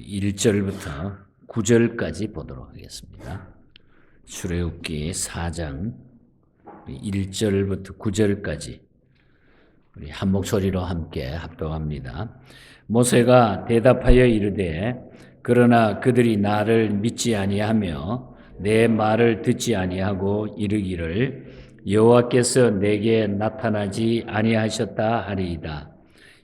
1절부터 9절까지 보도록 하겠습니다. 출애굽기 4장 1절부터 9절까지 우리 한 목소리로 함께 합독합니다. 모세가 대답하여 이르되 그러나 그들이 나를 믿지 아니하며 내 말을 듣지 아니하고 이르기를 여호와께서 내게 나타나지 아니하셨다 하리이다.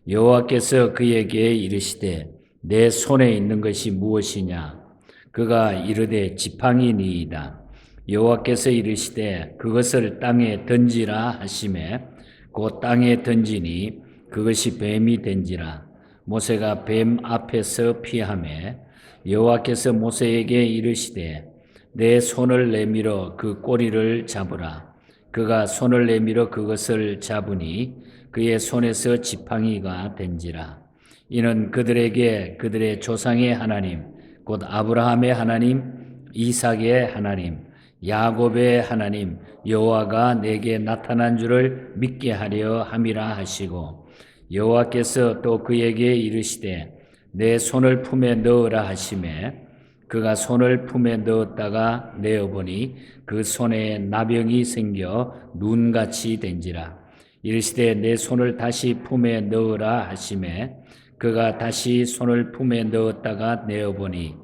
여호와께서 그에게 이르시되 내 손에 있는 것이 무엇이냐? 그가 이르되 지팡이니이다. 여호와께서 이르시되 그것을 땅에 던지라 하시매 곧 땅에 던지니 그것이 뱀이 된지라. 모세가 뱀 앞에서 피하매 여호와께서 모세에게 이르시되 내 손을 내밀어 그 꼬리를 잡으라. 그가 손을 내밀어 그것을 잡으니 그의 손에서 지팡이가 된지라. 이는 그들에게 그들의 조상의 하나님 곧 아브라함의 하나님, 이삭의 하나님, 야곱의 하나님 여호와가 내게 나타난 줄을 믿게 하려 함이라 하시고, 여호와께서 또 그에게 이르시되 내 손을 품에 넣으라 하시매 그가 손을 품에 넣었다가 내어보니 그 손에 나병이 생겨 눈같이 된지라. 이르시되 내 손을 다시 품에 넣으라 하시매 그가 다시 손을 품에 넣었다가 내어보니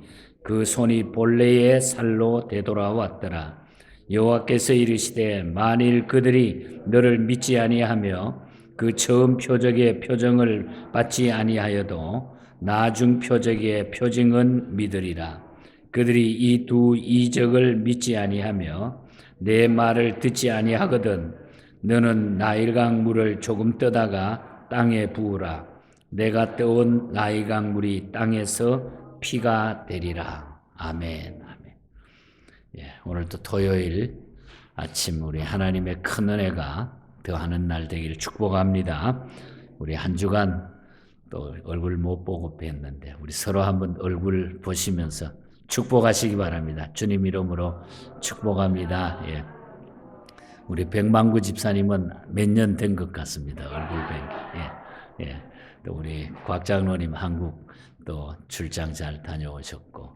그 손이 본래의 살로 되돌아왔더라. 여호와께서 이르시되 만일 그들이 너를 믿지 아니하며 그 처음 표적의 표징을 받지 아니하여도 나중 표적의 표징은 믿으리라. 그들이 이 두 이적을 믿지 아니하며 내 말을 듣지 아니하거든 너는 나일강 물을 조금 떠다가 땅에 부으라. 내가 떠온 나일강 물이 땅에서 피가 되리라. 아멘. 아멘. 오늘도 토요일 아침 우리 하나님의 큰 은혜가 더하는 날 되기를 축복합니다. 우리 한 주간 또 얼굴 못 보고 뵀는데 우리 서로 한번 얼굴 보시면서 축복하시기 바랍니다. 주님 이름으로 축복합니다. 우리 백만구 집사님은 몇 년 된 것 같습니다. 얼굴 뵌. 또 우리 곽 장로님 한국 또 출장 잘 다녀오셨고,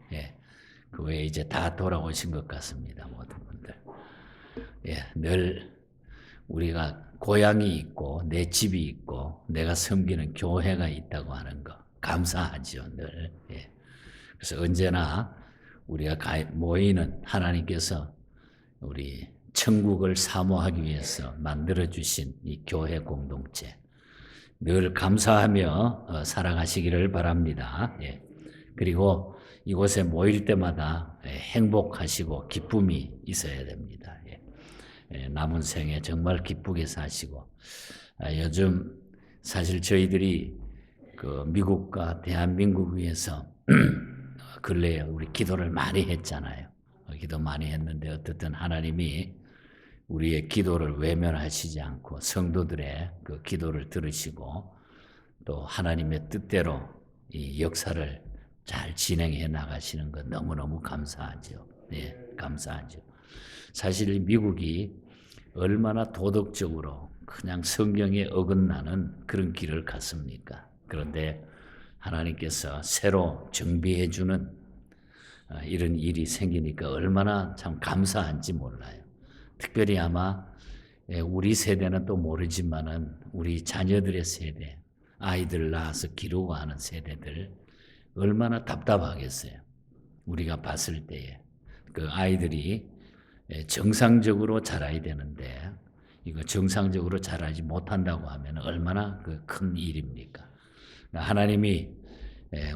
그 외에 이제 다 돌아오신 것 같습니다. 모든 분들. 늘 우리가 고향이 있고 내 집이 있고 내가 섬기는 교회가 있다고 하는 거 감사하죠. 늘. 그래서 언제나 우리가 모이는 하나님께서 우리 천국을 사모하기 위해서 만들어주신 이 교회 공동체 늘 감사하며 살아가시기를 바랍니다. 그리고 이곳에 모일 때마다 행복하시고 기쁨이 있어야 됩니다. 남은 생에 정말 기쁘게 사시고, 요즘 사실 저희들이 그 미국과 대한민국 위해서 근래에 우리 기도를 많이 했잖아요. 기도 많이 했는데 어떻든 하나님이 우리의 기도를 외면하시지 않고 성도들의 그 기도를 들으시고 또 하나님의 뜻대로 이 역사를 잘 진행해 나가시는 것 너무너무 감사하죠. 감사하죠. 사실 미국이 얼마나 도덕적으로 그냥 성경에 어긋나는 그런 길을 갔습니까? 그런데 하나님께서 새로 정비해 주는 이런 일이 생기니까 얼마나 참 감사한지 몰라요. 특별히 아마 우리 세대는 또 모르지만은 우리 자녀들의 세대, 아이들 낳아서 기르고 하는 세대들 얼마나 답답하겠어요. 우리가 봤을 때에 그 아이들이 정상적으로 자라야 되는데 이거 정상적으로 자라지 못한다고 하면 얼마나 그 큰 일입니까? 하나님이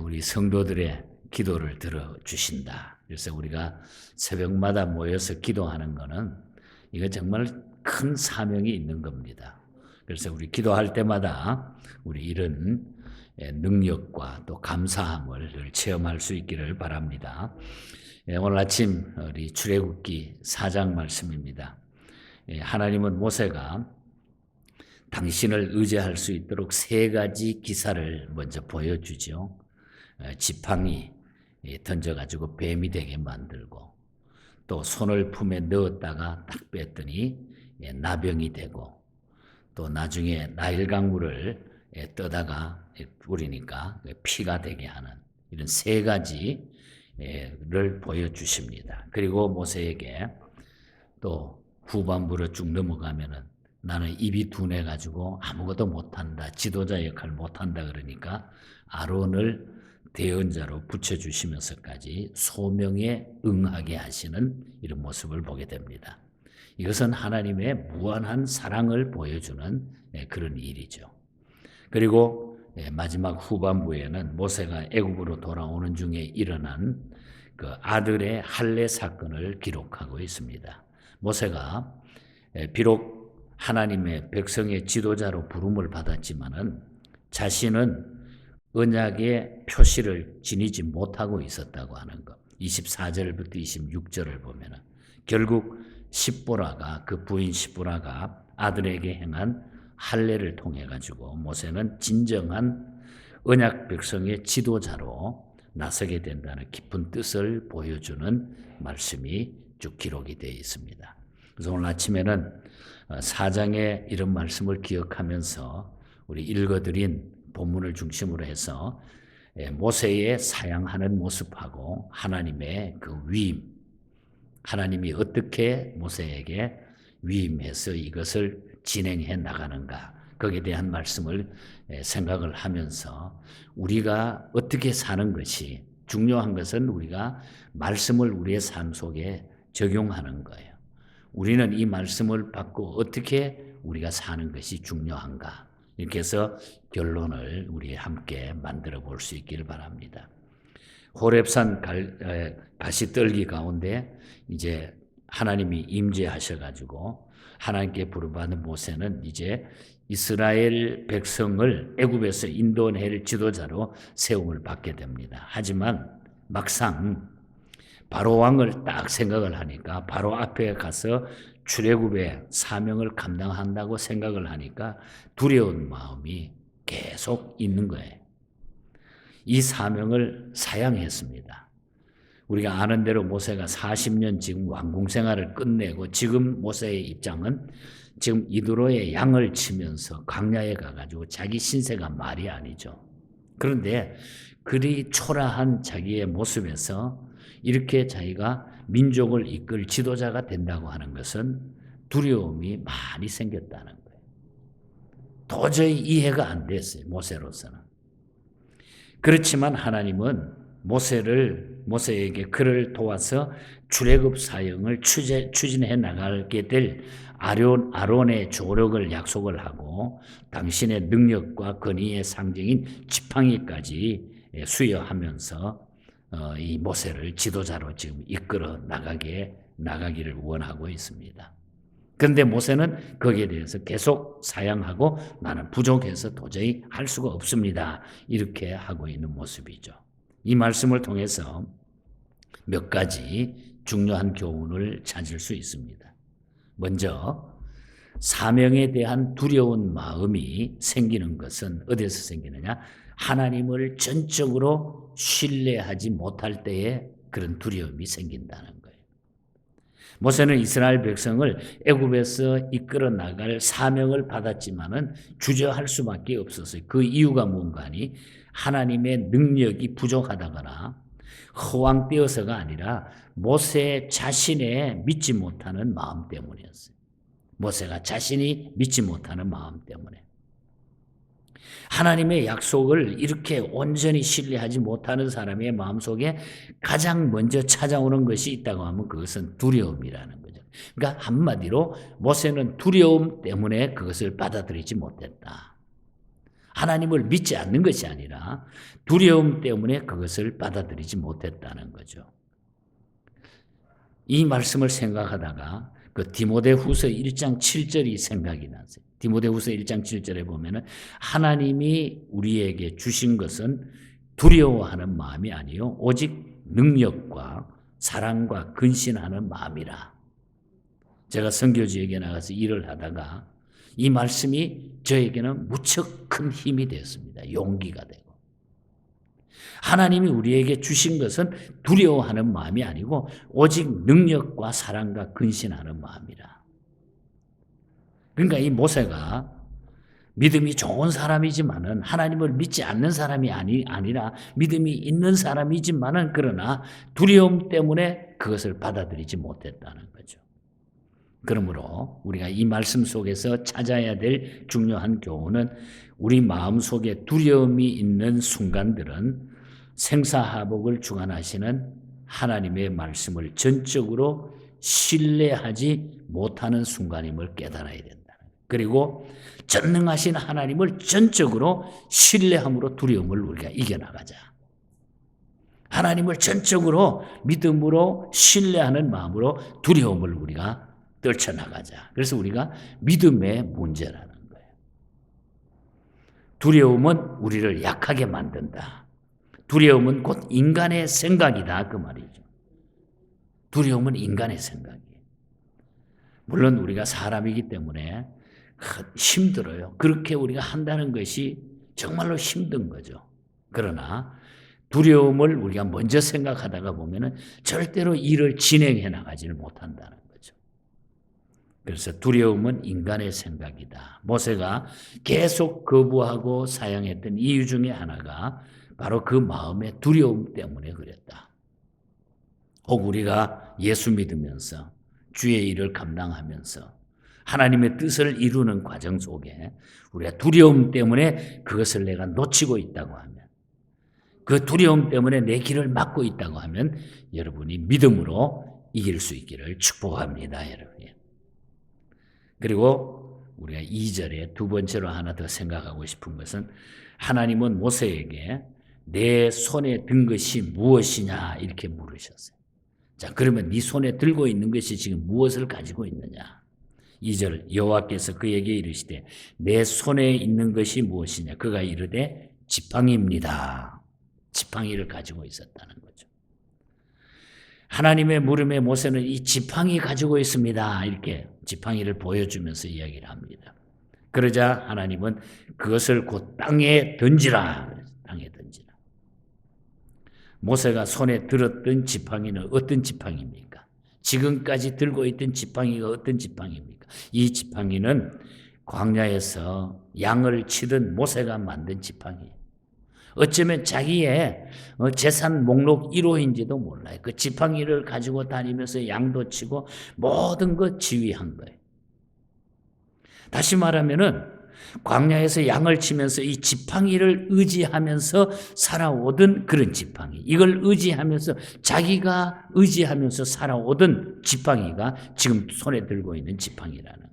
우리 성도들의 기도를 들어주신다. 그래서 우리가 새벽마다 모여서 기도하는 거는 이거 정말 큰 사명이 있는 겁니다. 그래서 우리 기도할 때마다 우리 이런 능력과 또 감사함을 체험할 수 있기를 바랍니다. 오늘 아침 우리 출애굽기 4장 말씀입니다. 하나님은 모세가 당신을 의지할 수 있도록 세 가지 기사를 먼저 보여주죠. 지팡이 던져가지고 뱀이 되게 만들고 또 손을 품에 넣었다가 딱 뺐더니 나병이 되고 또 나중에 나일강물을 떠다가 뿌리니까 피가 되게 하는 이런 세 가지를 보여주십니다. 그리고 모세에게 또 후반부로 쭉 넘어가면은 나는 입이 둔해가지고 아무것도 못한다. 지도자 역할 못한다. 그러니까 아론을 대언자로 붙여주시면서까지 소명에 응하게 하시는 이런 모습을 보게 됩니다. 이것은 하나님의 무한한 사랑을 보여주는 그런 일이죠. 그리고 마지막 후반부에는 모세가 애굽으로 돌아오는 중에 일어난 그 아들의 할례 사건을 기록하고 있습니다. 모세가 비록 하나님의 백성의 지도자로 부름을 받았지만은 자신은 언약의 표시를 지니지 못하고 있었다고 하는 것. 24절부터 26절을 보면은 결국 십보라가 그 부인 십보라가 아들에게 행한 할례를 통해 가지고 모세는 진정한 언약 백성의 지도자로 나서게 된다는 깊은 뜻을 보여주는 말씀이 쭉 기록이 되어 있습니다. 그래서 오늘 아침에는 4장의 이런 말씀을 기억하면서 우리 읽어드린 본문을 중심으로 해서 모세의 사양하는 모습하고 하나님의 그 위임, 하나님이 어떻게 모세에게 위임해서 이것을 진행해 나가는가, 거기에 대한 말씀을 생각을 하면서 우리가 어떻게 사는 것이 중요한 것은 우리가 말씀을 우리의 삶 속에 적용하는 거예요. 우리는 이 말씀을 받고 어떻게 우리가 사는 것이 중요한가, 이렇게 해서 결론을 우리 함께 만들어 볼 수 있기를 바랍니다. 호렙산 가시떨기 가운데 이제 하나님이 임재하셔가지고 하나님께 부름받은 모세는 이제 이스라엘 백성을 애굽에서 인도낼 지도자로 세움을 받게 됩니다. 하지만 막상 바로 왕을 딱 생각을 하니까 바로 앞에 가서 출애굽의 사명을 감당한다고 생각을 하니까 두려운 마음이 계속 있는 거예요. 이 사명을 사양했습니다. 우리가 아는 대로 모세가 40년 지금 왕궁 생활을 끝내고 지금 모세의 입장은 지금 이드로의 양을 치면서 광야에 가가지고 자기 신세가 말이 아니죠. 그런데 그리 초라한 자기의 모습에서 이렇게 자기가 민족을 이끌 지도자가 된다고 하는 것은 두려움이 많이 생겼다는 거예요. 도저히 이해가 안 됐어요, 모세로서는. 그렇지만 하나님은 모세에게 그를 도와서 출애굽 사역을 추진해 나가게 될 아론의 조력을 약속을 하고 당신의 능력과 권위의 상징인 지팡이까지 수여하면서 이 모세를 지도자로 지금 이끌어 나가기를 원하고 있습니다. 그런데 모세는 거기에 대해서 계속 사양하고 나는 부족해서 도저히 할 수가 없습니다, 이렇게 하고 있는 모습이죠. 이 말씀을 통해서 몇 가지 중요한 교훈을 찾을 수 있습니다. 먼저 사명에 대한 두려운 마음이 생기는 것은 어디에서 생기느냐? 하나님을 전적으로 신뢰하지 못할 때에 그런 두려움이 생긴다는 거예요. 모세는 이스라엘 백성을 애굽에서 이끌어 나갈 사명을 받았지만은 주저할 수밖에 없었어요. 그 이유가 뭔가 하니 하나님의 능력이 부족하다거나 허황되어서가 아니라 모세 자신의 믿지 못하는 마음 때문이었어요. 모세가 자신이 믿지 못하는 마음 때문에. 하나님의 약속을 이렇게 온전히 신뢰하지 못하는 사람의 마음속에 가장 먼저 찾아오는 것이 있다고 하면 그것은 두려움이라는 거죠. 그러니까 한마디로 모세는 두려움 때문에 그것을 받아들이지 못했다. 하나님을 믿지 않는 것이 아니라 두려움 때문에 그것을 받아들이지 못했다는 거죠. 이 말씀을 생각하다가 그 디모데후서 1장 7절이 생각이 나세요. 디모데후서 1장 7절에 보면은 하나님이 우리에게 주신 것은 두려워하는 마음이 아니요 오직 능력과 사랑과 근신하는 마음이라. 제가 선교지역에 나가서 일을 하다가 이 말씀이 저에게는 무척 큰 힘이 되었습니다. 용기가 되고. 하나님이 우리에게 주신 것은 두려워하는 마음이 아니고 오직 능력과 사랑과 근신하는 마음이라. 그러니까 이 모세가 믿음이 좋은 사람이지만은 하나님을 믿지 않는 사람이 아니라 믿음이 있는 사람이지만은 그러나 두려움 때문에 그것을 받아들이지 못했다는 거죠. 그러므로 우리가 이 말씀 속에서 찾아야 될 중요한 교훈은 우리 마음속에 두려움이 있는 순간들은 생사화복을 주관하시는 하나님의 말씀을 전적으로 신뢰하지 못하는 순간임을 깨달아야 된다. 그리고 전능하신 하나님을 전적으로 신뢰함으로 두려움을 우리가 이겨나가자. 하나님을 전적으로 믿음으로 신뢰하는 마음으로 두려움을 우리가 떨쳐나가자. 그래서 우리가 믿음의 문제라는 거예요. 두려움은 우리를 약하게 만든다. 두려움은 곧 인간의 생각이다. 그 말이죠. 두려움은 인간의 생각이에요. 물론 우리가 사람이기 때문에 힘들어요. 그렇게 우리가 한다는 것이 정말로 힘든 거죠. 그러나 두려움을 우리가 먼저 생각하다가 보면은 절대로 일을 진행해 나가지를 못한다는 거죠. 그래서 두려움은 인간의 생각이다. 모세가 계속 거부하고 사양했던 이유 중에 하나가 바로 그 마음의 두려움 때문에 그랬다. 혹 우리가 예수 믿으면서 주의 일을 감당하면서 하나님의 뜻을 이루는 과정 속에 우리가 두려움 때문에 그것을 내가 놓치고 있다고 하면, 그 두려움 때문에 내 길을 막고 있다고 하면 여러분이 믿음으로 이길 수 있기를 축복합니다. 여러분. 그리고 우리가 2절에 두 번째로 하나 더 생각하고 싶은 것은 하나님은 모세에게 내 손에 든 것이 무엇이냐 이렇게 물으셨어요. 자, 그러면 네 손에 들고 있는 것이 지금 무엇을 가지고 있느냐? 2절 여호와께서 그에게 이르시되 내 손에 있는 것이 무엇이냐? 그가 이르되 지팡이입니다. 지팡이를 가지고 있었다는 거죠. 하나님의 물음에 모세는 이 지팡이 가지고 있습니다. 이렇게 지팡이를 보여주면서 이야기를 합니다. 그러자 하나님은 그것을 곧 땅에 던지라. 땅에 던지라. 모세가 손에 들었던 지팡이는 어떤 지팡이입니까? 지금까지 들고 있던 지팡이가 어떤 지팡이입니까? 이 지팡이는 광야에서 양을 치던 모세가 만든 지팡이에요. 어쩌면 자기의 재산 목록 1호인지도 몰라요. 그 지팡이를 가지고 다니면서 양도 치고 모든 것 지휘한 거예요. 다시 말하면은 광야에서 양을 치면서 이 지팡이를 의지하면서 살아오던 그런 지팡이. 이걸 의지하면서 자기가 의지하면서 살아오던 지팡이가 지금 손에 들고 있는 지팡이라는 거예요.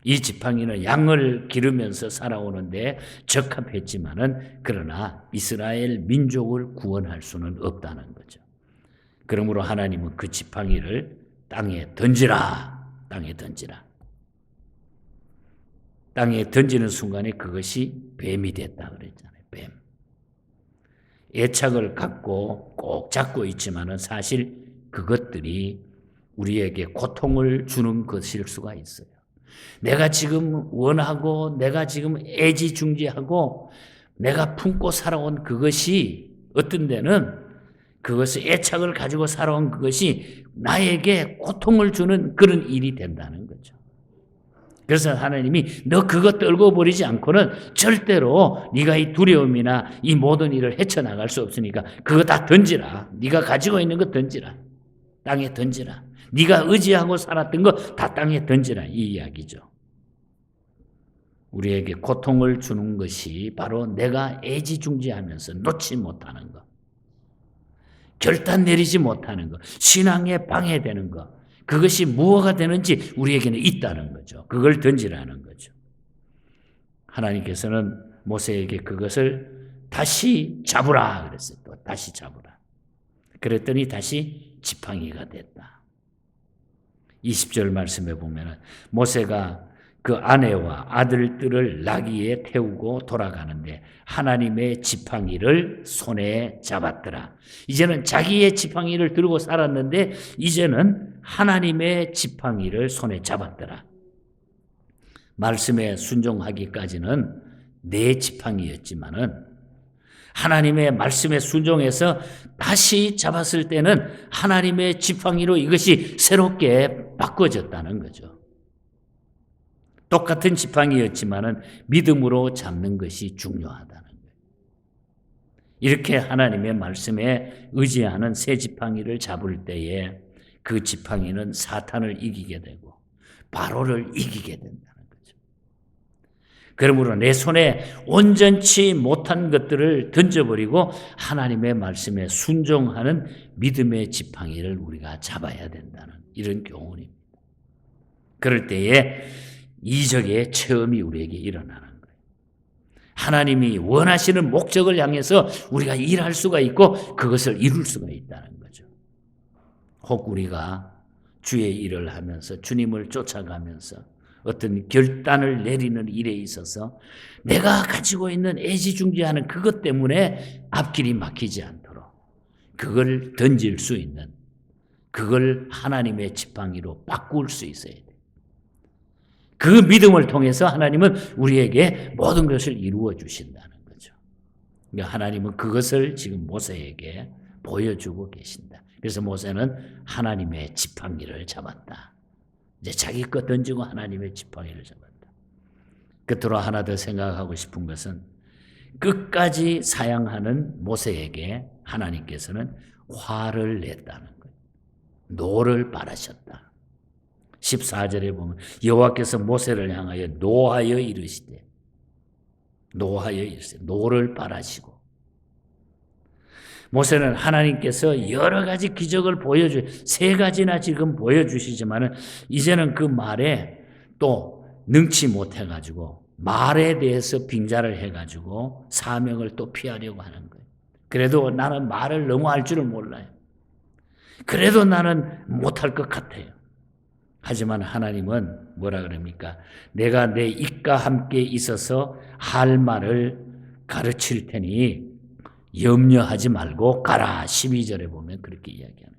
이 지팡이는 양을 기르면서 살아오는데 적합했지만은 그러나 이스라엘 민족을 구원할 수는 없다는 거죠. 그러므로 하나님은 그 지팡이를 땅에 던지라. 땅에 던지라. 땅에 던지는 순간에 그것이 뱀이 됐다 그랬잖아요. 뱀. 애착을 갖고 꼭 잡고 있지만은 사실 그것들이 우리에게 고통을 주는 것일 수가 있어요. 내가 지금 원하고 내가 지금 애지중지하고 내가 품고 살아온 그것이 어떤 데는 그것이 애착을 가지고 살아온 그것이 나에게 고통을 주는 그런 일이 된다는 거죠. 그래서 하나님이 너 그거 떨고 버리지 않고는 절대로 네가 이 두려움이나 이 모든 일을 헤쳐나갈 수 없으니까 그거 다 던지라. 네가 가지고 있는 거 던지라. 땅에 던지라. 네가 의지하고 살았던 거 다 땅에 던지라. 이 이야기죠. 우리에게 고통을 주는 것이 바로 내가 애지중지하면서 놓지 못하는 것. 결단 내리지 못하는 것. 신앙에 방해되는 것. 그것이 무엇가 되는지 우리에게는 있다는 거죠. 그걸 던지라는 거죠. 하나님께서는 모세에게 그것을 다시 잡으라 그랬어요. 또 다시 잡으라. 그랬더니 다시 지팡이가 됐다. 20절 말씀에 보면 모세가 그 아내와 아들들을 나귀에 태우고 돌아가는데 하나님의 지팡이를 손에 잡았더라. 이제는 자기의 지팡이를 들고 살았는데 이제는 하나님의 지팡이를 손에 잡았더라. 말씀에 순종하기까지는 내 지팡이였지만은 하나님의 말씀에 순종해서 다시 잡았을 때는 하나님의 지팡이로 이것이 새롭게 바꿔졌다는 거죠. 똑같은 지팡이였지만은 믿음으로 잡는 것이 중요하다는 거예요. 이렇게 하나님의 말씀에 의지하는 새 지팡이를 잡을 때에 그 지팡이는 사탄을 이기게 되고 바로를 이기게 된다는 거죠. 그러므로 내 손에 온전치 못한 것들을 던져버리고 하나님의 말씀에 순종하는 믿음의 지팡이를 우리가 잡아야 된다는 이런 교훈입니다. 그럴 때에 이적의 체험이 우리에게 일어나는 거예요. 하나님이 원하시는 목적을 향해서 우리가 일할 수가 있고 그것을 이룰 수가 있다는 거죠. 혹 우리가 주의 일을 하면서 주님을 쫓아가면서 어떤 결단을 내리는 일에 있어서 내가 가지고 있는 애지중지하는 그것 때문에 앞길이 막히지 않도록 그걸 던질 수 있는, 그걸 하나님의 지팡이로 바꿀 수 있어야 돼요. 그 믿음을 통해서 하나님은 우리에게 모든 것을 이루어 주신다는 거죠. 그러니까 하나님은 그것을 지금 모세에게 보여주고 계신다. 그래서 모세는 하나님의 지팡이를 잡았다. 이제 자기 것 던지고 하나님의 지팡이를 잡았다. 끝으로 하나 더 생각하고 싶은 것은 끝까지 사양하는 모세에게 하나님께서는 화를 냈다는 거예요. 노를 바라셨다. 14절에 보면 여호와께서 모세를 향하여 노하여 이르시되 노를 바라시고 모세는 하나님께서 여러 가지 기적을 세 가지나 지금 보여주시지만은 이제는 그 말에 또 능치 못해가지고 말에 대해서 빙자를 해가지고 사명을 또 피하려고 하는 거예요. 그래도 나는 말을 너무 할 줄을 몰라요. 그래도 나는 못할 것 같아요. 하지만 하나님은 뭐라 그럽니까? 내가 내 입과 함께 있어서 할 말을 가르칠 테니 염려하지 말고 가라. 12절에 보면 그렇게 이야기하는 거예요.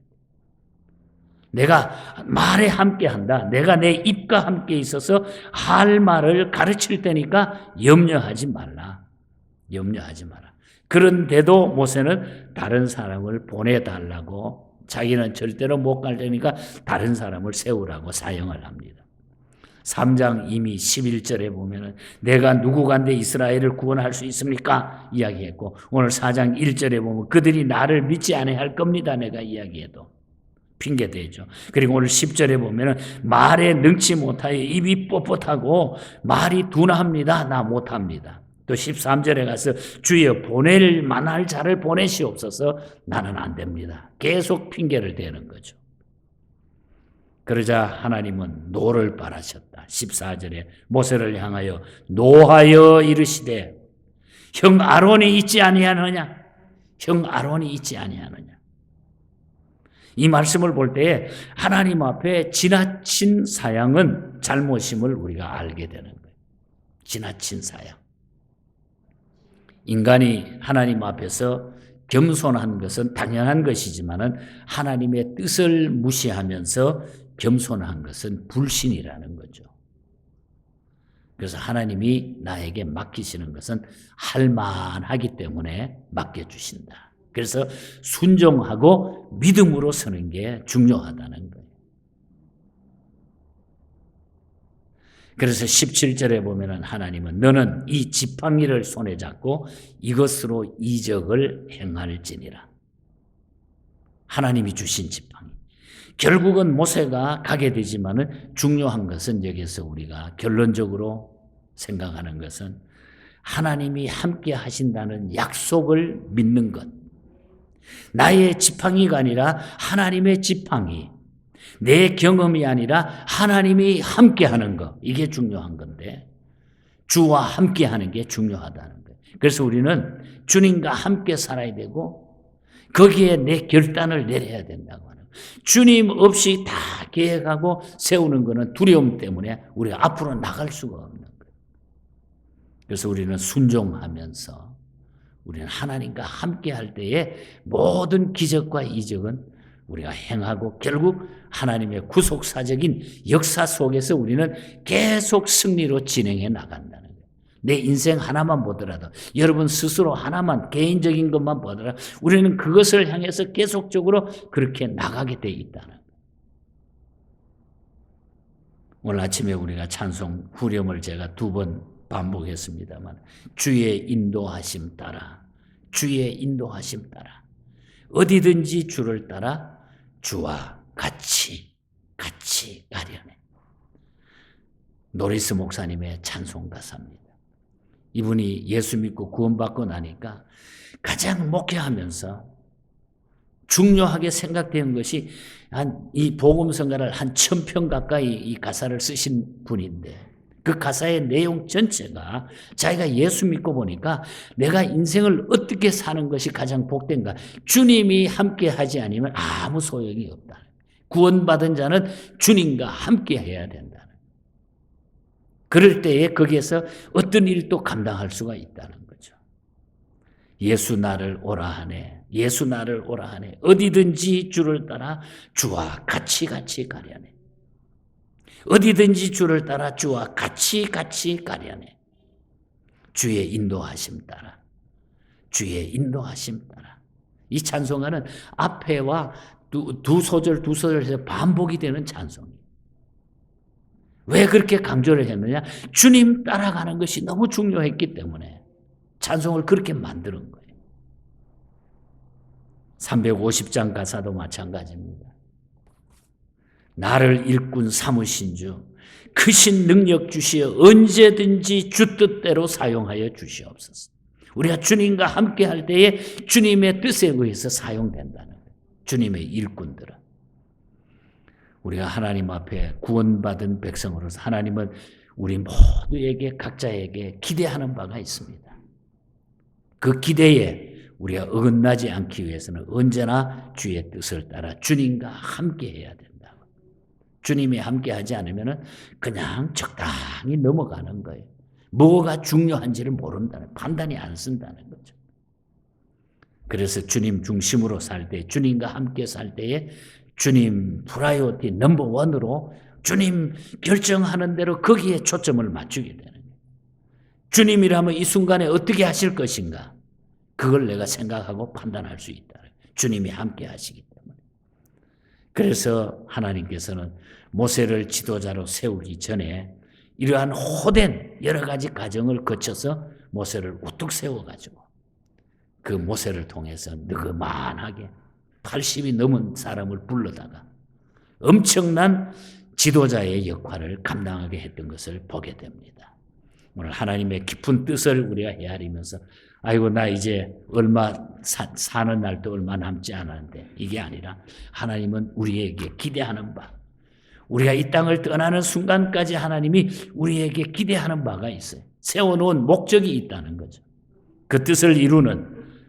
내가 말에 함께 한다. 내가 내 입과 함께 있어서 할 말을 가르칠 테니까 염려하지 말라. 염려하지 마라. 그런데도 모세는 다른 사람을 보내달라고 자기는 절대로 못 갈 테니까 다른 사람을 세우라고 사용을 합니다. 3장 이미 11절에 보면은 내가 누구간데 이스라엘을 구원할 수 있습니까? 이야기했고 오늘 4장 1절에 보면 그들이 나를 믿지 아니할 겁니다. 내가 이야기해도 핑계대죠. 그리고 오늘 10절에 보면은 말에 능치 못하여 입이 뻣뻣하고 말이 둔합니다. 나 못합니다. 또 13절에 가서 주여 보낼 만할 자를 보내시옵소서 나는 안 됩니다. 계속 핑계를 대는 거죠. 그러자 하나님은 노를 바라셨다. 14절에 모세를 향하여 노하여 이르시되 형 아론이 있지 아니하느냐? 형 아론이 있지 아니하느냐? 이 말씀을 볼 때에 하나님 앞에 지나친 사양은 잘못임을 우리가 알게 되는 거예요. 지나친 사양. 인간이 하나님 앞에서 겸손한 것은 당연한 것이지만은 하나님의 뜻을 무시하면서 겸손한 것은 불신이라는 거죠. 그래서 하나님이 나에게 맡기시는 것은 할만하기 때문에 맡겨주신다. 그래서 순종하고 믿음으로 서는 게 중요하다는 거예요. 그래서 17절에 보면은 하나님은 너는 이 지팡이를 손에 잡고 이것으로 이적을 행할지니라. 하나님이 주신 지팡이. 결국은 모세가 가게 되지만은 중요한 것은 여기서 우리가 결론적으로 생각하는 것은 하나님이 함께 하신다는 약속을 믿는 것. 나의 지팡이가 아니라 하나님의 지팡이. 내 경험이 아니라 하나님이 함께 하는 것. 이게 중요한 건데 주와 함께 하는 게 중요하다는 거예요. 그래서 우리는 주님과 함께 살아야 되고 거기에 내 결단을 내려야 된다고 하는 거예요. 주님 없이 다 계획하고 세우는 것은 두려움 때문에 우리가 앞으로 나갈 수가 없는 거예요. 그래서 우리는 순종하면서 우리는 하나님과 함께 할 때에 모든 기적과 이적은 우리가 행하고 결국 하나님의 구속사적인 역사 속에서 우리는 계속 승리로 진행해 나간다는 거예요. 내 인생 하나만 보더라도 여러분 스스로 하나만 개인적인 것만 보더라도 우리는 그것을 향해서 계속적으로 그렇게 나가게 돼 있다는 거예요. 오늘 아침에 우리가 찬송 후렴을 제가 2번 반복했습니다만 주의 인도하심 따라 주의 인도하심 따라 어디든지 주를 따라 주와 같이 가려네. 노리스 목사님의 찬송 가사입니다. 이분이 예수 믿고 구원받고 나니까 가장 목회하면서 중요하게 생각되는 것이 이 복음성가를 한 1000편 가까이 이 가사를 쓰신 분인데 그 가사의 내용 전체가 자기가 예수 믿고 보니까 내가 인생을 어떻게 사는 것이 가장 복된가? 주님이 함께 하지 않으면 아무 소용이 없다. 구원받은 자는 주님과 함께 해야 된다. 그럴 때에 거기에서 어떤 일도 감당할 수가 있다는 거죠. 예수 나를 오라 하네. 예수 나를 오라 하네. 어디든지 주를 따라 주와 같이 가려네. 어디든지 주를 따라 주와 같이 가려네. 주의 인도하심 따라. 주의 인도하심 따라. 이 찬송가는 앞에와 두 소절에서 반복이 되는 찬송이에요. 왜 그렇게 강조를 했느냐? 주님 따라가는 것이 너무 중요했기 때문에 찬송을 그렇게 만드는 거예요. 350장 가사도 마찬가지입니다. 나를 일꾼 삼으신 주 크신 능력 주시어 언제든지 주 뜻대로 사용하여 주시옵소서. 우리가 주님과 함께 할 때에 주님의 뜻에 의해서 사용된다는 거예요. 주님의 일꾼들은. 우리가 하나님 앞에 구원받은 백성으로서 하나님은 우리 모두에게 각자에게 기대하는 바가 있습니다. 그 기대에 우리가 어긋나지 않기 위해서는 언제나 주의 뜻을 따라 주님과 함께 해야 된다. 주님이 함께 하지 않으면 그냥 적당히 넘어가는 거예요. 뭐가 중요한지를 모른다는, 판단이 안 쓴다는 거죠. 그래서 주님 중심으로 살 때, 주님과 함께 살 때에 주님 프라이오티 넘버 1으로 주님 결정하는 대로 거기에 초점을 맞추게 되는 거예요. 주님이라면 이 순간에 어떻게 하실 것인가? 그걸 내가 생각하고 판단할 수 있다. 주님이 함께 하시기 때문에. 그래서 하나님께서는 모세를 지도자로 세우기 전에 이러한 호된 여러 가지 과정을 거쳐서 모세를 우뚝 세워가지고 그 모세를 통해서 느그만하게 80이 넘은 사람을 불러다가 엄청난 지도자의 역할을 감당하게 했던 것을 보게 됩니다. 오늘 하나님의 깊은 뜻을 우리가 헤아리면서 아이고 나 이제 얼마 사는 날도 얼마 남지 않았는데 이게 아니라 하나님은 우리에게 기대하는 바, 우리가 이 땅을 떠나는 순간까지 하나님이 우리에게 기대하는 바가 있어요. 세워놓은 목적이 있다는 거죠. 그 뜻을 이루는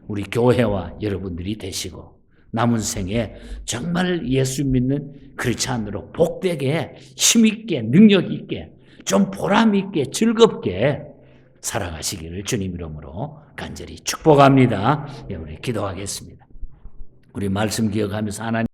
우리 교회와 여러분들이 되시고 남은 생에 정말 예수 믿는 크리스찬으로 복되게 힘있게 능력있게 좀 보람있게 즐겁게 살아가시기를 주님 이름으로 간절히 축복합니다. 우리 기도하겠습니다. 우리 말씀 기억하면서 하나님